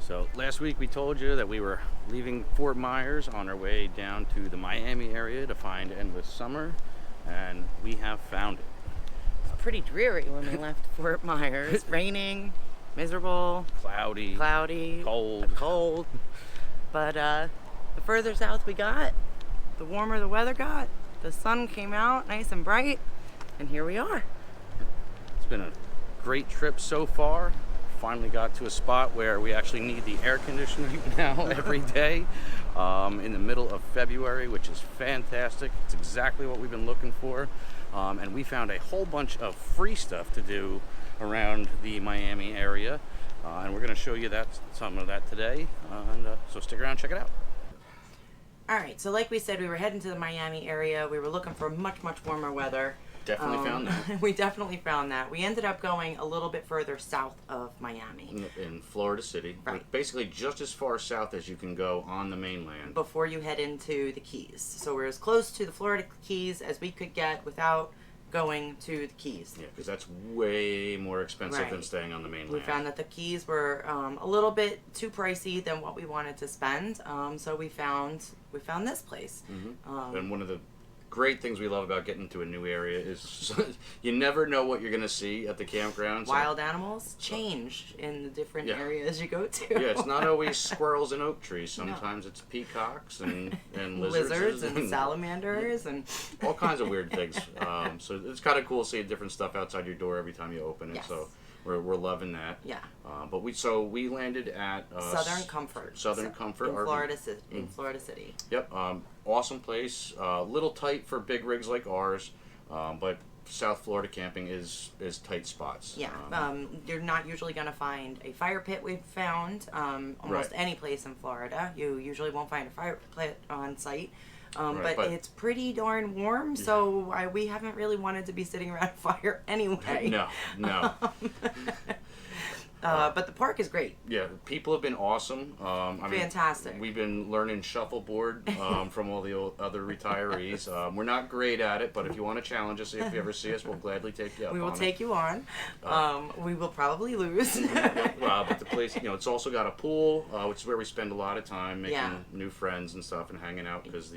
So last week we told you that we were leaving Fort Myers on our way down to the Miami area to find Endless Summer, and we have found it. It's pretty dreary when we left Fort Myers. Raining, miserable, Cloudy, cold. But the further south we got, the warmer the weather got. The sun came out nice and bright, and here we are. It's been a great trip so far. Finally got to a spot where we actually need the air conditioning now every day in the middle of February, which is fantastic. It's exactly what we've been looking for. And we found a whole bunch of free stuff to do around the Miami area. And we're going to show you some of that today. So stick around and check it out. All right, so like we said, we were heading to the Miami area. We were looking for much warmer weather. Definitely found that. We definitely found that. We ended up going a little bit further south of Miami. In Florida City. Right. Basically just as far south as you can go on the mainland. Before you head into the Keys. So we're as close to the Florida Keys as we could get without going to the Keys. Yeah, because that's way more expensive Right. than staying on the mainland. We found that the Keys were a little bit too pricey than what we wanted to spend. So we found this place. Mm-hmm. And one of the great things we love about getting to a new area is you never know what you're going to see at the campground. Wild animals change in the different areas you go to. Yeah, it's not always squirrels and oak trees. Sometimes it's peacocks and lizards and salamanders and all kinds of weird things. So it's kind of cool seeing different stuff outside your door every time you open it. Yes. So we're loving that. Yeah. But we landed at Southern Comfort. Comfort in Florida City. Yep. Awesome place. Little tight for big rigs like ours, but South Florida camping is tight spots. Yeah. You're not usually going to find a fire pit. We've found almost any place in Florida. You usually won't find a fire pit on site. But it's pretty darn warm, so we haven't really wanted to be sitting around a fire anyway. No. But the park is great. Yeah, people have been awesome. Fantastic. We've been learning shuffleboard from all the other retirees. We're not great at it, but if you want to challenge us, if you ever see us, we'll gladly take you up. We will take you on. We will probably lose. But the place, it's also got a pool, which is where we spend a lot of time making new friends and stuff and hanging out because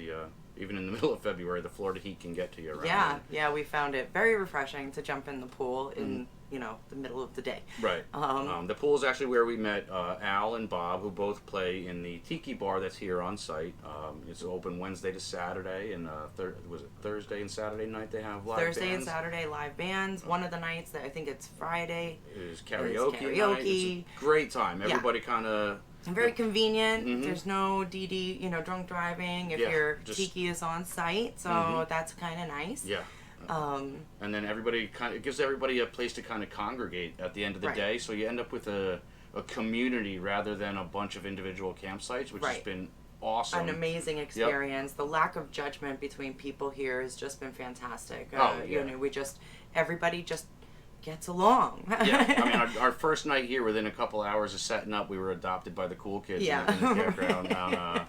even in the middle of February, the Florida heat can get to you around. Yeah, we found it very refreshing to jump in the pool in the middle of the day. Right. The pool is actually where we met Al and Bob, who both play in the Tiki Bar that's here on site. It's open Wednesday to Saturday, and was it Thursday and Saturday night they have live bands? Thursday and Saturday live bands. One of the nights that I think it's Friday is karaoke night. It's a great time. Everybody kind of. And very convenient. Mm-hmm. There's no DD, drunk driving if your tiki is on site, so that's kind of nice. Yeah. And then it gives everybody a place to kind of congregate at the end of the day, so you end up with a community rather than a bunch of individual campsites, which has been awesome. An amazing experience. The lack of judgment between people here has just been fantastic. Everybody just gets along. Our first night here, within a couple hours of setting up, we were adopted by the cool kids in the campground.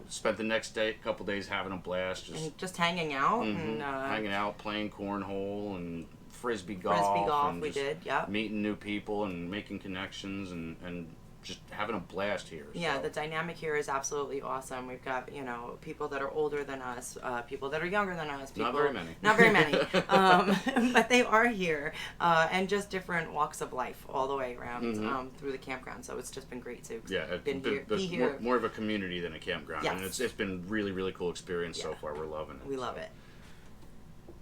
Spent the next couple days having a blast, just hanging out hanging out, playing cornhole and frisbee golf. And we did, meeting new people and making connections and just having a blast here. Yeah, the dynamic here is absolutely awesome. We've got, people that are older than us, people that are younger than us. People, not very many. But they are here. And just different walks of life all the way around through the campground. So it's just been great to be here. More of a community than a campground. Yes. And it's been really, really cool experience so far. We're loving it. We love it.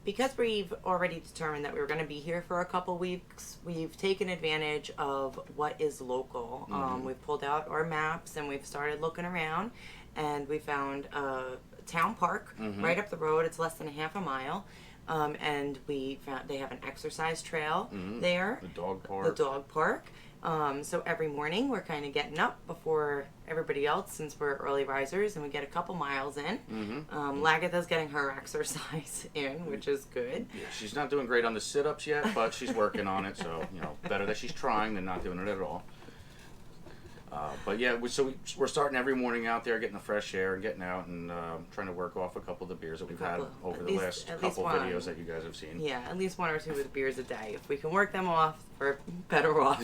Because we've already determined that we were going to be here for a couple weeks, we've taken advantage of what is local. We've pulled out our maps and we've started looking around, and we found a town park right up the road. It's less than a half a mile. And we found they have an exercise trail there. The dog park. So every morning we're kind of getting up before everybody else, since we're early risers, and we get a couple miles in. Lagatha's getting her exercise in, which is good. Yeah, she's not doing great on the sit-ups yet, but she's working on it, so better that she's trying than not doing it at all. But yeah, we're starting every morning out there, getting the fresh air and getting out and trying to work off a couple of the beers that we've had over the last couple videos that you guys have seen. Yeah, at least 1 or 2 of the beers a day. If we can work them off, we're better off.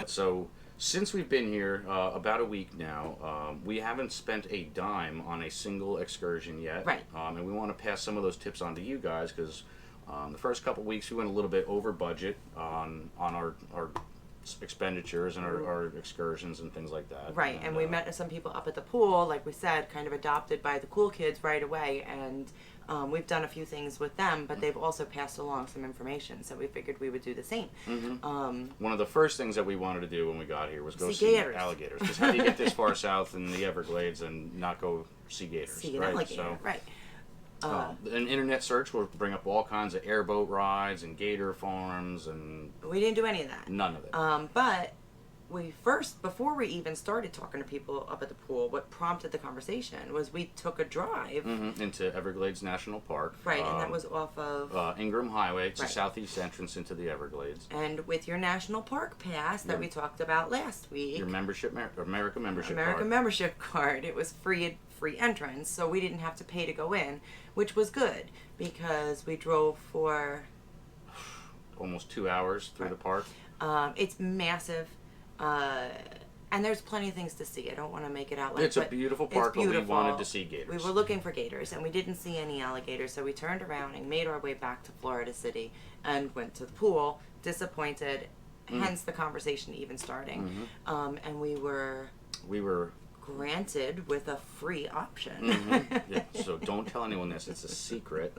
So Since we've been here about a week now, we haven't spent a dime on a single excursion yet. Right. And we want to pass some of those tips on to you guys because the first couple weeks we went a little bit over budget on our expenditures and our excursions and things like that. Right, and we met some people up at the pool, like we said, kind of adopted by the cool kids right away, and we've done a few things with them, but they've also passed along some information, so we figured we would do the same. One of the first things that we wanted to do when we got here was go See gators. alligators. Because how do you get this far south in the Everglades and not go see gators? See an right? alligator, So, right. an internet search will bring up all kinds of airboat rides and gator farms and We didn't do any of that. none of it. But we first, before we even started talking to people up at the pool, what prompted the conversation was we took a drive. Into Everglades National Park. Right, and that was off of... Ingram Highway. It's Right. the southeast entrance into the Everglades. and with your National Park Pass that we talked about last week, Your membership, America membership American card. membership card, it was free entrance, so we didn't have to pay to go in, which was good because we drove for Almost 2 hours through the park. it's massive, and there's plenty of things to see. I don't want to make it out like It's a but beautiful it's park, but we beautiful. wanted to see gators. We were looking for gators, and we didn't see any alligators, so we turned around and made our way back to Florida City and went to the pool, disappointed, hence the conversation even starting. And we were granted with a free option. Yeah, so don't tell anyone this. It's a secret.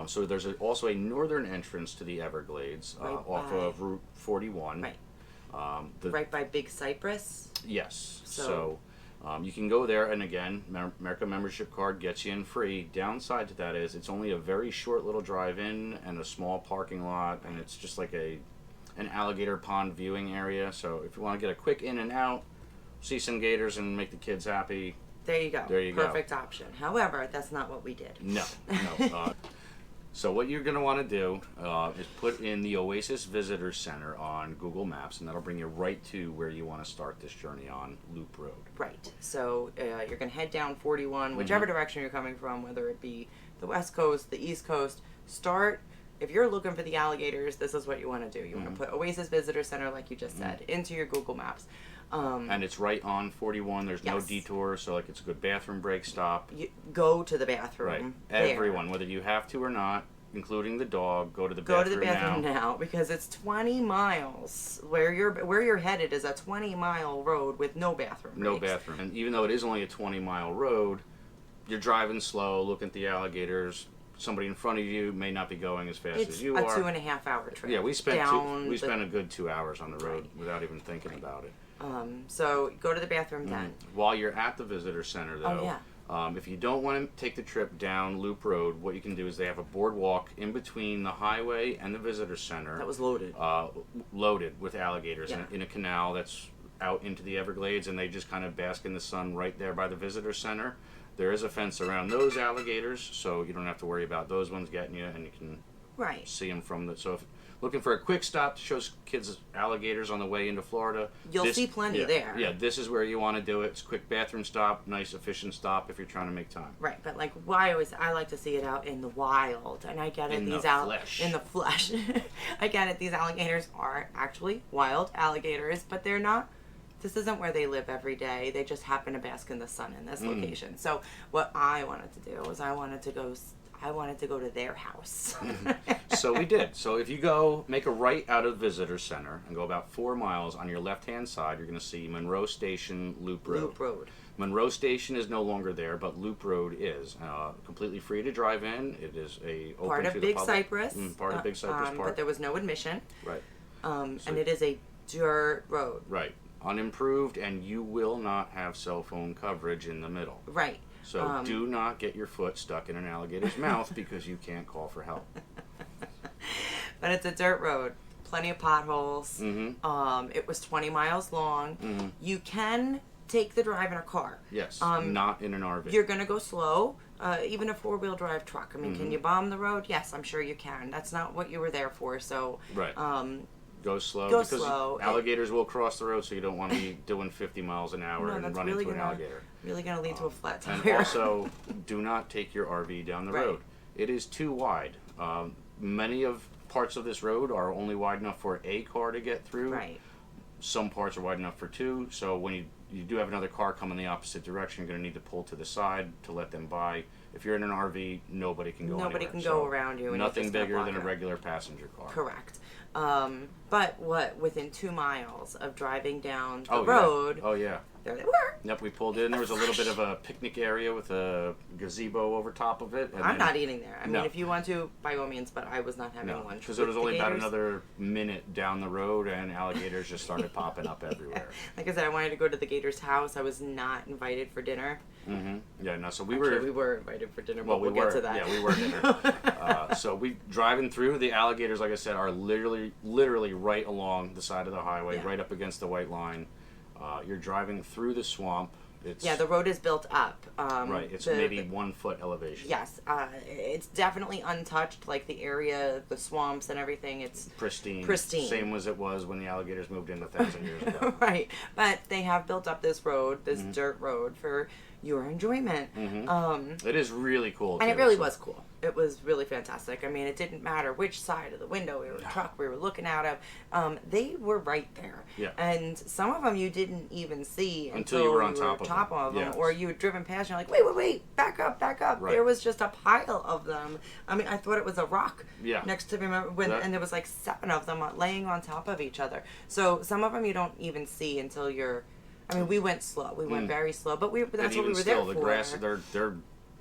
So there's also a northern entrance to the Everglades Right off by- of Route 41. Right. The, Right by Big Cypress. Yes. So- You can go there, and again, America membership card gets you in free. Downside to that is it's only a very short little drive-in and a small parking lot, and it's just like an alligator pond viewing area. So if you want to get a quick in and out, see some gators, and make the kids happy, There you go. There you go. Perfect option. However, that's not what we did. no. So what you're going to want to do is put in the Oasis Visitor Center on Google Maps, and that'll bring you right to where you want to start this journey on Loop Road. Right. So you're going to head down 41, whichever direction you're coming from, whether it be the West Coast, the East Coast. Start. If you're looking for the alligators, this is what you want to do. You want to put Oasis Visitor Center, like you just said, into your Google Maps. And it's right on 41. There's no Yes. detour, so like it's a good bathroom break stop. You go to the bathroom. Right. there. Everyone, whether you have to or not, including the dog, go to the Go bathroom to the bathroom now because it's 20 miles. Where you're headed is a 20-mile road with no bathroom. No breaks. bathroom. And even though it is only a 20-mile road, you're driving slow, looking at the alligators. Somebody in front of you may not be going as fast It's as you a are. 2.5-hour trip. Yeah, we spent down a good 2 hours on the road without even thinking about it. So go to the bathroom then. While you're at the visitor center, though, if you don't want to take the trip down Loop Road, what you can do is they have a boardwalk in between the highway and the visitor center. That was loaded. Loaded with alligators Yeah. in a canal that's out into the Everglades, and they just kind of bask in the sun right there by the visitor center. There is a fence around those alligators, so you don't have to worry about those ones getting you, and you can Right. see them from the. So if looking for a quick stop to show kids alligators on the way into Florida, You'll see plenty there. Yeah, this is where you want to do it. It's a quick bathroom stop, nice efficient stop if you're trying to make time. Right, but like I like to see it out in the wild, and I get it. In the flesh. In the flesh. I get it. These alligators are actually wild alligators, but they're not. This isn't where they live every day. They just happen to bask in the sun in this location. So what I wanted to do was I wanted to go to their house. So we did. So if you go, make a right out of Visitor Center and go about 4 miles, on your left-hand side, you're going to see Monroe Station Loop Road. Loop Road. Monroe Station is no longer there, but Loop Road is completely free to drive in. It is open Part to of the Big public. Cypress. Part of Big Cypress Park. But there was no admission. Right. And it is a dirt road. Right. Unimproved, and you will not have cell phone coverage in the middle. Right. So do not get your foot stuck in an alligator's mouth because you can't call for help. But it's a dirt road. Plenty of potholes. Mm-hmm. It was 20 miles long. Mm-hmm. You can take the drive in a car. Yes, not in an RV. You're going to go slow. Even a 4-wheel drive truck. I mean, Mm-hmm. can you bomb the road? Yes, I'm sure you can. That's not what you were there for. So, Right. Go slow Go because slow. alligators will cross the road, so you don't want to be doing 50 miles an hour no, and that's run really into an gonna alligator. really going to lead to a flat tire. And also, do not take your RV down the Right. road. It is too wide. Many of parts of this road are only wide enough for a car to get through. Right. some parts are wide enough for two, so when you do have another car come in the opposite direction, you're going to need to pull to the side to let them by. If you're in an RV, nobody can go Nobody anywhere. can So go around you. And nothing bigger than a it. regular passenger car. Correct. But within 2 miles of driving down the Oh, road, yeah. Oh, yeah. there they were. Yep, we pulled in. There was a little bit of a picnic area with a gazebo over top of it. And I'm not eating there. I mean, No. if you want to, by all means, but I was not having lunch. Because it was only about Gators. another minute down the road, and alligators just started popping up everywhere. Like I said, I wanted to go to the Gator's house. I was not invited for dinner. Mm-hmm. Yeah, no, so We were invited for dinner, well, but we'll get to that. Yeah, we were dinner. So we driving through, the alligators, like I said, are literally right along the side of the highway, Yeah. right up against the white line. You're driving through the swamp. It's, Yeah, the road is built up. right, it's maybe 1 foot elevation. Yes, it's definitely untouched. Like the area, the swamps and everything. It's Pristine. Pristine. Same as it was when the alligators moved in 1,000 years ago. right. But they have built up this road, this dirt road, for your enjoyment. It is really cool. And too, it really so- was cool. It was really fantastic. I mean, it didn't matter which side of the window we were truck we were looking out of. They were right there. Yeah. And some of them you didn't even see Until you were on top of them. them. Yes. Or you had driven past and you're like, wait, back up. Right. There was just a pile of them. I mean, I thought it was a rock Yeah. next to and there was like 7 of them laying on top of each other. So some of them you don't even see until you're. I mean, we went slow. We went very slow, but that's And what we even were still, there the for. grass, they're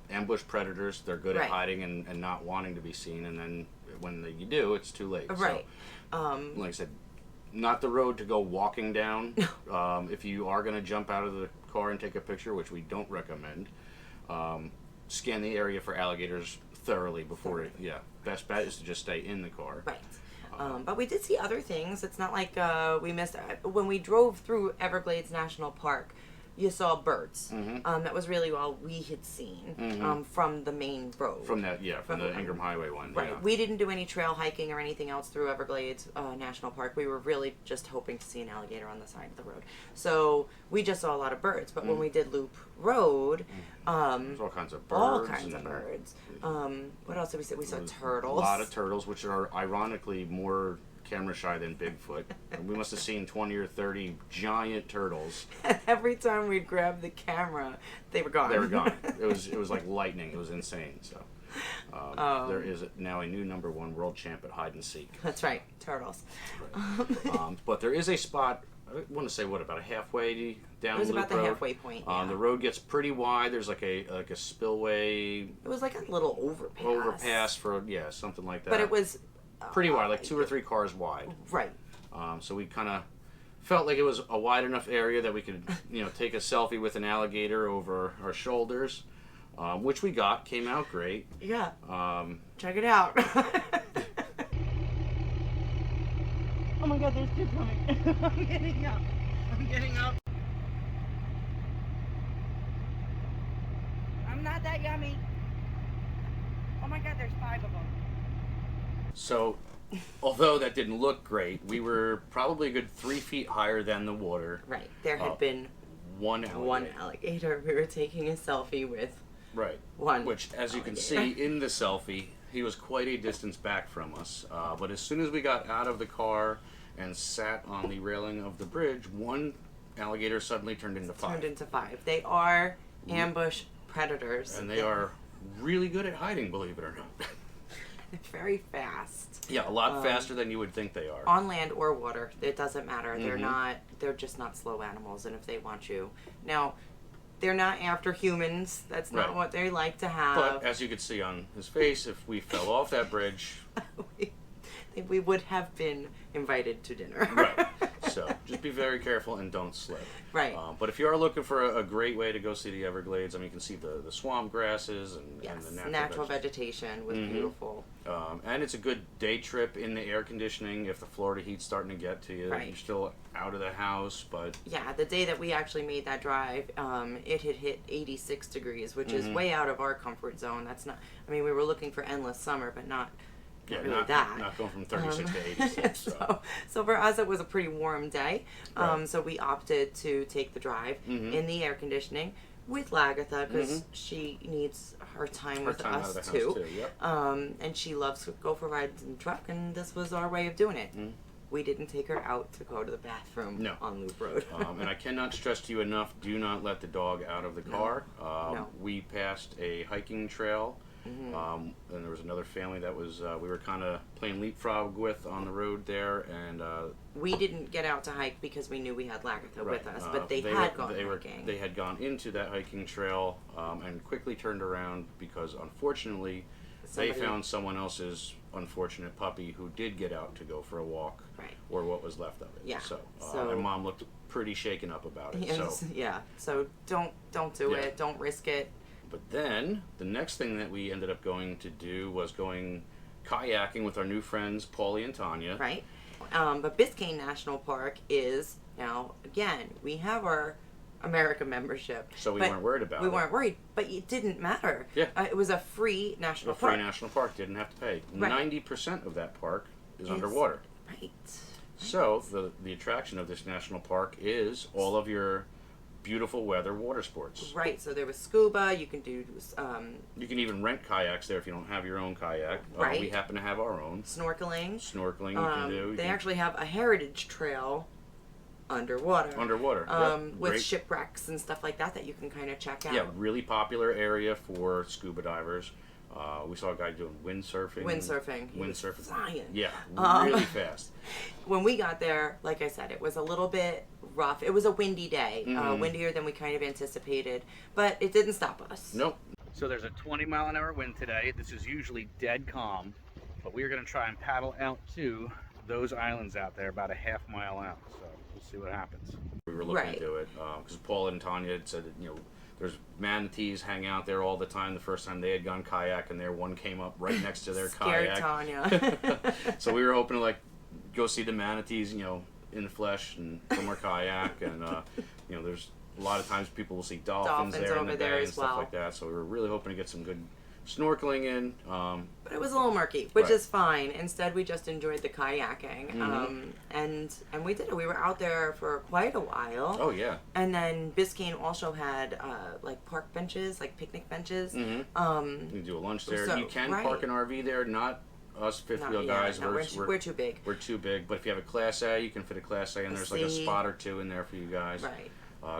ambush predators. They're good Right. at hiding and not wanting to be seen. And then when you do, it's too late. Right. So, like I said, not the road to go walking down. If you are going to jump out of the car and take a picture, which we don't recommend, scan the area for alligators thoroughly before it. Yeah, best bet is to just stay in the car. Right. But we did see other things. It's not like we missed. When we drove through Everglades National Park, you saw birds. That was really all we had seen from the main road. From the Ingram Highway one. Right. Yeah. We didn't do any trail hiking or anything else through Everglades National Park. We were really just hoping to see an alligator on the side of the road. So we just saw a lot of birds. But when we did Loop Road, There's all kinds of birds. all kinds of birds. What else did we see? We saw turtles. A lot of turtles, which are ironically more camera shy than Bigfoot. We must have seen 20 or 30 giant turtles. Every time we'd grab the camera, they were gone. They were gone. It was like lightning. It was insane. So there is now a new #1 world champ at hide and seek. That's right, turtles. But there is a spot. I want to say about a halfway down. It was Loop about the Road. halfway point. Yeah. The road gets pretty wide. There's like a spillway It was like a little overpass. for something like that. But it was pretty wide, like 2 or 3 cars wide. right. So we kind of felt like it was a wide enough area that we could, take a selfie with an alligator over our shoulders, which we got. Came out great. Yeah. Check it out. Oh my God, there's 2 coming. I'm getting up. I'm not that yummy. Oh my God, there's 5 of them. So, although that didn't look great, we were probably a good 3 feet higher than the water. Right. There had been one alligator. one alligator. We were taking a selfie with Right. one. Which, as you can alligator. see in the selfie, he was quite a distance back from us. But as soon as we got out of the car and sat on the railing of the bridge, one alligator suddenly turned into 5. Turned into 5. They are ambush predators. And they are really good at hiding, believe it or not. very fast. Yeah, a lot faster than you would think they are. On land or water, it doesn't matter. They're just not slow animals, and if they want you. Now, they're not after humans. That's not Right. what they like to have. But as you could see on his face, if we fell off that bridge, we would have been invited to dinner. right. So just be very careful and don't slip. Right. But if you are looking for a great way to go see the Everglades, I mean, you can see the swamp grasses and Yes, the natural vegetation was beautiful. And it's a good day trip in the air conditioning if the Florida heat's starting to get to you. Right. You're still out of the house, but... Yeah, the day that we actually made that drive, it had hit 86 degrees, which is way out of our comfort zone. That's not... I mean, we were looking for endless summer, but not... Yeah, really not that. not going from 36 to 86. So for us, it was a pretty warm day. Right. So we opted to take the drive in the air conditioning with Lagatha because she needs her time with time out us of the too. house too, yep. And she loves to go for rides in the truck, and this was our way of doing it. we didn't take her out to go to the bathroom No. on Loop Road. And I cannot stress to you enough, do not let the dog out of the car. No. We passed a hiking trail, and there was another family that was we were kind of playing leapfrog with on the road there, and We didn't get out to hike because we knew we had Lagartha with us, but they had gone hiking. They had gone into that hiking trail and quickly turned around because, unfortunately, they found someone else's unfortunate puppy who did get out to go for a walk, or what was left of it. Yeah. So and Mom looked pretty shaken up about it. Yes, so yeah. So don't do it. Don't risk it. But then the next thing that we ended up going to do was going kayaking with our new friends Paulie and Tanya. Right. But Biscayne National Park is now, again, we have our America membership. So we weren't worried about it. We weren't worried, but it didn't matter. Yeah. It was a free national park. A free national park, didn't have to pay. Right. 90% of that park is underwater. Right. So the attraction of this national park is all of your beautiful weather water sports. Right. So there was scuba. You can do You can even rent kayaks there if you don't have your own kayak. Right. We happen to have our own. snorkeling. Snorkeling you can do. They actually have a heritage trail underwater. With Great. shipwrecks and stuff like that that you can kind of check out. Yeah, really popular area for scuba divers. We saw a guy doing windsurfing. He was flying. Yeah, really fast. When we got there, like I said, it was a little bit rough. It was a windy day, windier than we kind of anticipated, but it didn't stop us. Nope. So there's a 20-mile-an-hour wind today. This is usually dead calm, but we're going to try and paddle out to those islands out there about a half-mile out. So we'll see what happens. We were looking into it because Paul and Tanya had said that, there's manatees hang out there all the time. The first time they had gone kayaking there, one came up right next to their kayak. Tanya. So we were hoping to go see the manatees, in the flesh and from our kayak, and there's a lot of times people will see dolphins there in the bay and stuff like that. So we were really hoping to get some good snorkeling in. But it was a little murky, which is fine. Instead, we just enjoyed the kayaking, and we did it. We were out there for quite a while. Oh yeah. And then Biscayne also had park benches, like picnic benches. You can do a lunch there. You can park an RV there. Not us fifth wheel guys. No, we're too big. We're too big. But if you have a Class A, you can fit a Class A, and there's like a spot or two in there for you guys. Right.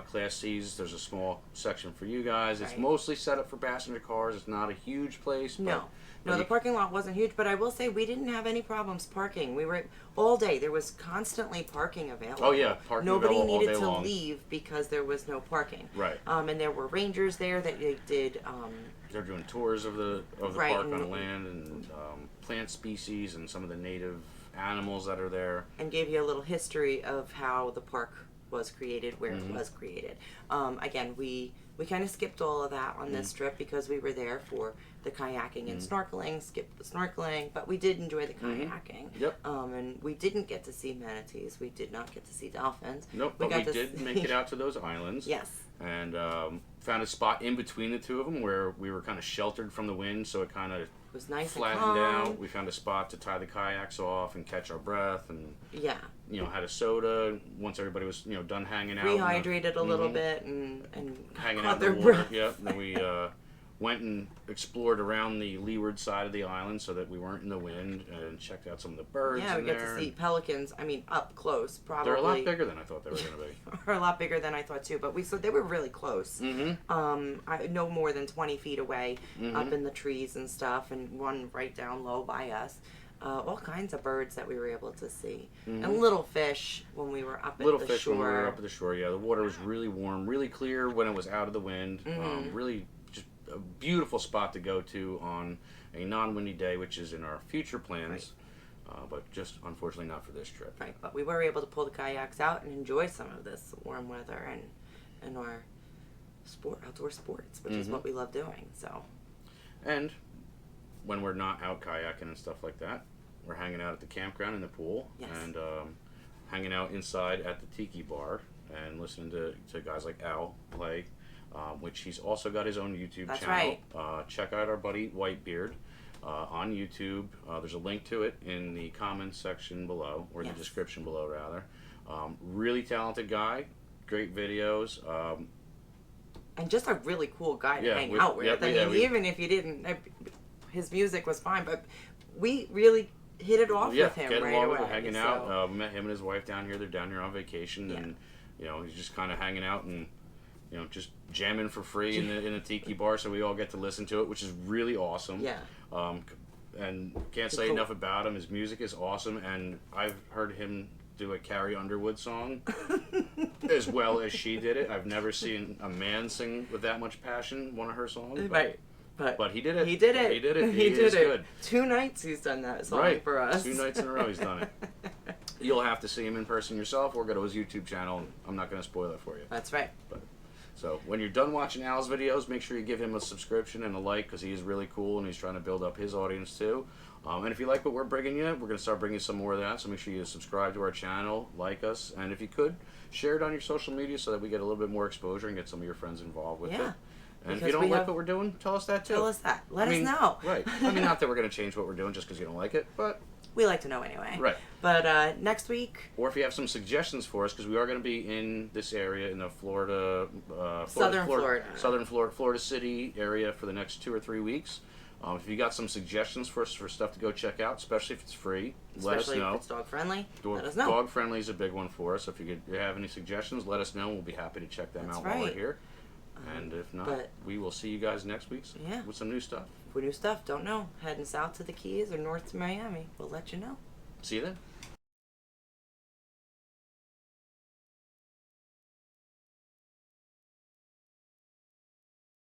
Class C's, there's a small section for you guys. It's mostly set up for passenger cars. It's not a huge place. No, the parking lot wasn't huge, but I will say we didn't have any problems parking. We were all day. There was constantly parking available. Oh yeah, parking Nobody available needed all day to long. leave because there was no parking. Right. And there were rangers there that they did. They're doing tours of the Right, park on land and plant species and some of the native animals that are there. And gave you a little history of how the park was created, where it was created. Again, we kind of skipped all of that on this trip because we were there for the kayaking and snorkeling, skipped the snorkeling, but we did enjoy the kayaking. Yep. And we didn't get to see manatees. We did not get to see dolphins. Nope, but we did make it out to those islands. Yes. And found a spot in between the two of them where we were kind of sheltered from the wind, so it kind of was nice flattened and calm. out. We found a spot to tie the kayaks off and catch our breath, and had a soda once everybody was done hanging out. Rehydrated a little bit and hanging caught out their in the water. breath. Yep. Then we went and explored around the leeward side of the island so that we weren't in the wind, and checked out some of the birds. Yeah, we got to see pelicans. I mean, up close, probably. They're a lot bigger than I thought they were going to be. Or a lot bigger than I thought too, but they were really close. No more than 20 feet away, up in the trees and stuff, and one right down low by us. All kinds of birds that we were able to see, and little fish when we were up at the shore. Little fish when we were up at the shore. Yeah, the water was really warm, really clear when it was out of the wind. Really just a beautiful spot to go to on a non-windy day, which is in our future plans. But just unfortunately not for this trip. Right, but we were able to pull the kayaks out and enjoy some of this warm weather and our outdoor sports, which is what we love doing. So. And when we're not out kayaking and stuff like that, we're hanging out at the campground in the pool, and hanging out inside at the tiki bar and listening to guys like Al play, which he's also got his own YouTube channel. Right. Check out our buddy Whitebeard on YouTube. There's a link to it in the comments section below, or the description below rather. Really talented guy, great videos. And just a really cool guy to hang out with. Even if you didn't, his music was fine, but we really hit it off Yeah, with him get right along away. with him, hanging so. out. We met him and his wife down here. They're down here on vacation, Yeah. and he's just kind of hanging out and just jamming for free in a tiki bar. So we all get to listen to it, which is really awesome. Yeah. And can't say enough about him. His music is awesome, and I've heard him do a Carrie Underwood song as well as she did it. I've never seen a man sing with that much passion one of her songs. Right. But he did it. He did it. He did it. He is did it. good. 2 nights he's done that song Right. for us. 2 nights in a row he's done it. You'll have to see him in person yourself or go to his YouTube channel. I'm not going to spoil it for you. That's right. So when you're done watching Al's videos, make sure you give him a subscription and a like because he is really cool and he's trying to build up his audience too. And if you like what we're bringing you, we're going to start bringing some more of that. So make sure you subscribe to our channel, like us, and if you could, share it on your social media so that we get a little bit more exposure and get some of your friends involved with it. And Because if you don't we like have- what we're doing, tell us that too. Tell us that. Let us know. Right. I mean, not that we're going to change what we're doing just because you don't like it, but... We like to know anyway. Right. But next week... Or if you have some suggestions for us, because we are going to be in this area, in the Southern Florida City area for the next 2 or 3 weeks. If you got some suggestions for us for stuff to go check out, especially if it's free, let us Especially know. if it's dog friendly, let us know. Dog friendly is a big one for us. If you have any suggestions, let us know. We'll be happy to check them That's out while we're right. here. And if not, but- we will see you guys next week with some new stuff. For new stuff, don't know. Heading south to the Keys or north to Miami. We'll let you know. See you then.